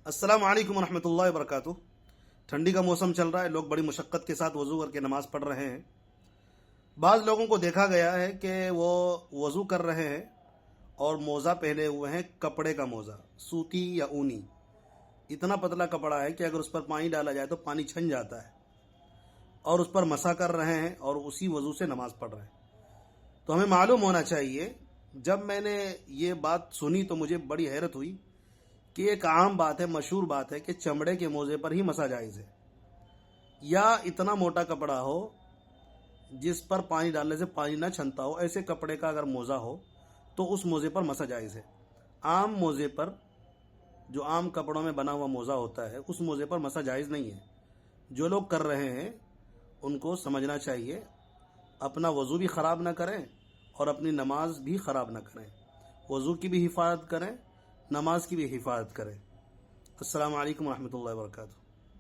अस्सलाम वालेकुम रहमतुल्लाहि व बरकातुहू। ठंडी का मौसम चल रहा है, लोग बड़ी मुशक्क़त के साथ वज़ू करके नमाज़ पढ़ रहे हैं। बाज़ लोगों को देखा गया है कि वो वज़ू कर रहे हैं और मोज़ा पहने हुए हैं, कपड़े का मोज़ा, सूती या ऊनी। इतना पतला कपड़ा है कि अगर उस पर पानी डाला जाए तो पानी छन जाता है, और उस पर मसा कर रहे हैं और उसी वज़ू से नमाज़ पढ़ रहे हैं। तो हमें मालूम होना चाहिए, जब मैंने ये बात सुनी तो मुझे बड़ी हैरत हुई कि एक आम बात है, मशहूर बात है कि चमड़े के मोज़े पर ही मसा जायज़ है, या इतना मोटा कपड़ा हो जिस पर पानी डालने से पानी ना छनता हो, ऐसे कपड़े का अगर मोज़ा हो तो उस मोज़े पर मसा जायज़ है। आम मोज़े पर, जो आम कपड़ों में बना हुआ मोज़ा होता है, उस मोज़े पर मसा जायज़ नहीं है। जो लोग कर रहे हैं उनको समझना चाहिए, अपना वज़ू भी ख़राब ना करें और अपनी नमाज भी ख़राब ना करें। वज़ू की भी हिफाजत करें, नमाज की भी हिफाजत करें। अस्सलामु अलैकुम रहमतुल्लाहि व बरकातुहू।